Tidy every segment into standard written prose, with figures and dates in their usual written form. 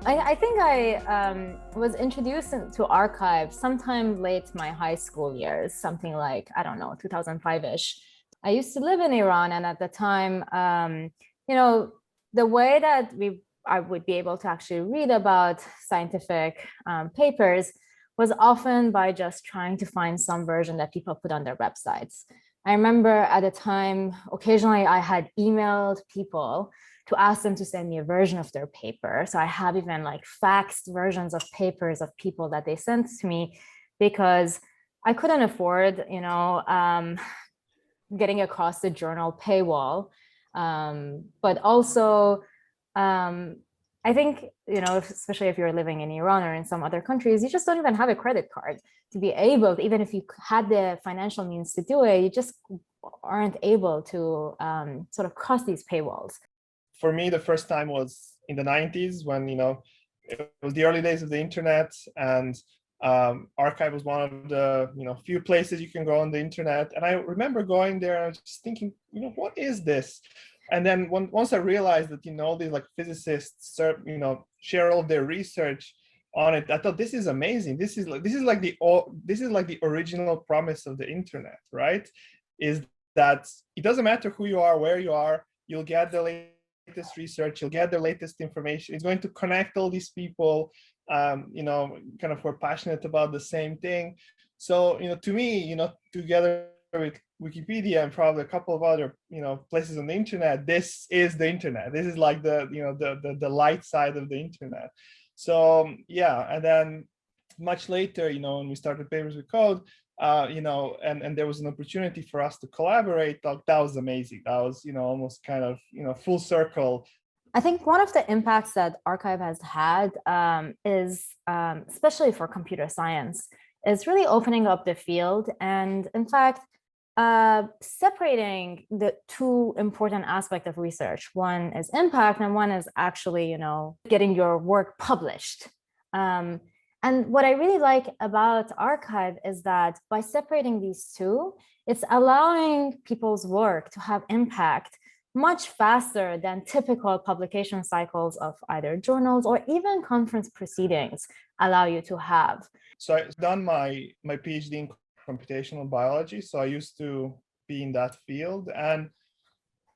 I think I was introduced to arXiv sometime late my high school years, something like, I don't know, 2005-ish. I used to live in Iran, and at the time, the way that I would be able to actually read about scientific papers was often by just trying to find some version that people put on their websites. I remember at the time, occasionally I had emailed people to ask them to send me a version of their paper. So I have even like faxed versions of papers of people that they sent to me because I couldn't afford, getting across the journal paywall. But also, I think, especially if you're living in Iran or in some other countries, you just don't even have a credit card to be able, even if you had the financial means to do it, you just aren't able to sort of cross these paywalls. For me, the first time was in the 90s when, it was the early days of the internet, and arXiv was one of the, few places you can go on the internet. And I remember going there and just thinking, what is this? And then once I realized that, all these like physicists, share all of their research on it, I thought, this is amazing. This is like the original promise of the internet, right? Is that it doesn't matter who you are, where you are, you'll get the latest research, you'll get the latest information. It's going to connect all these people, kind of who are passionate about the same thing. So, to me, together with Wikipedia and probably a couple of other, places on the internet, this is the internet. This is like the light side of the internet. So yeah, and then much later, when we started Papers with Code, and there was an opportunity for us to collaborate. That was amazing. That was, almost kind of, full circle. I think one of the impacts that arXiv has had is, especially for computer science, is really opening up the field. And in fact, separating the two important aspects of research. One is impact, and one is actually, getting your work published. And what I really like about arXiv is that by separating these two, it's allowing people's work to have impact much faster than typical publication cycles of either journals or even conference proceedings allow you to have. So I've done my PhD in computational biology. So I used to be in that field. And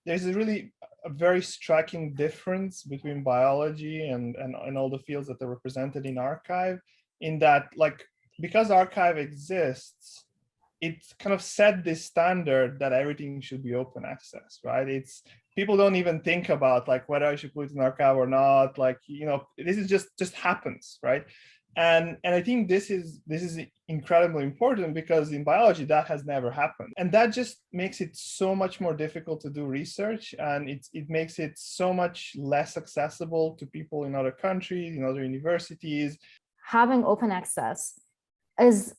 there's a very striking difference between biology and all the fields that are represented in arXiv, in that, like, because arXiv exists, it kind of set this standard that everything should be open access, right? People don't even think about like whether I should put it in arXiv or not. Like, this is just happens, right? And I think this is incredibly important, because in biology that has never happened, and that just makes it so much more difficult to do research, and it makes it so much less accessible to people in other countries, in other universities. Having open access is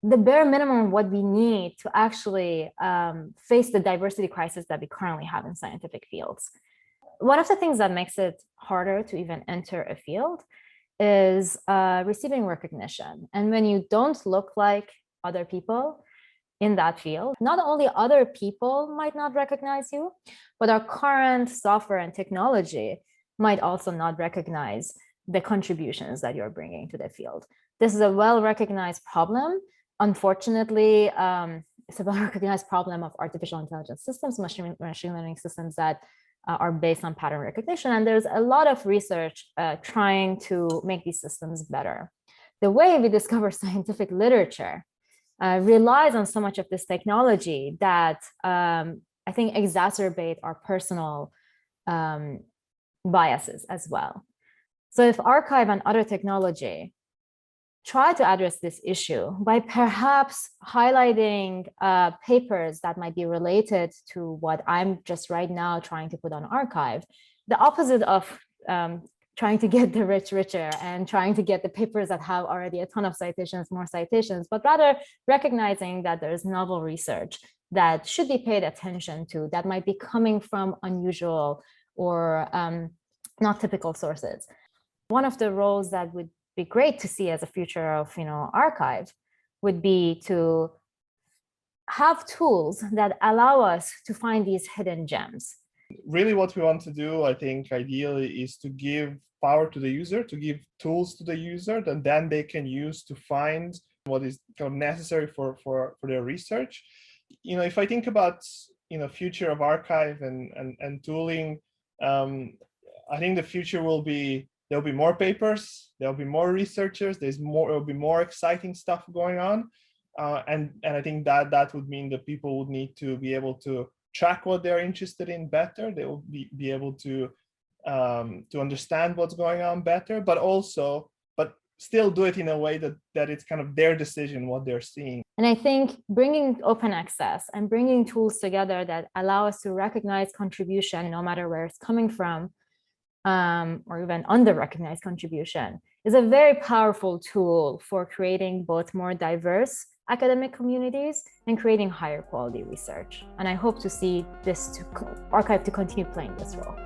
the bare minimum of what we need to actually face the diversity crisis that we currently have in scientific fields. One of the things that makes it harder to even enter a field is receiving recognition. And when you don't look like other people in that field, not only other people might not recognize you, but our current software and technology might also not recognize the contributions that you're bringing to the field. This is a well-recognized problem. Unfortunately, it's a well-recognized problem of artificial intelligence systems, machine learning systems that are based on pattern recognition. And there's a lot of research trying to make these systems better. The way we discover scientific literature relies on so much of this technology that I think exacerbate our personal biases as well. So if arXiv and other technology try to address this issue by perhaps highlighting papers that might be related to what I'm just right now trying to put on arXiv, the opposite of trying to get the rich richer and trying to get the papers that have already a ton of citations, more citations, but rather recognizing that there's novel research that should be paid attention to, that might be coming from unusual or not typical sources. One of the roles that would be great to see as a future of arXiv would be to have tools that allow us to find these hidden gems. really what we want to do, I think, ideally, is to give power to the user, to give tools to the user that then they can use to find what is kind of necessary for their research. If I think about future of arXiv and tooling, I think the future will be, there'll be more papers, there'll be more researchers, there'll be more exciting stuff going on, and I think that would mean that people would need to be able to track what they're interested in better. They will be able to understand what's going on better, but still do it in a way that it's kind of their decision what they're seeing. And I think bringing open access and bringing tools together that allow us to recognize contribution, no matter where it's coming from, or even under-recognized contribution, is a very powerful tool for creating both more diverse academic communities and creating higher quality research. And I hope to see arXiv to continue playing this role.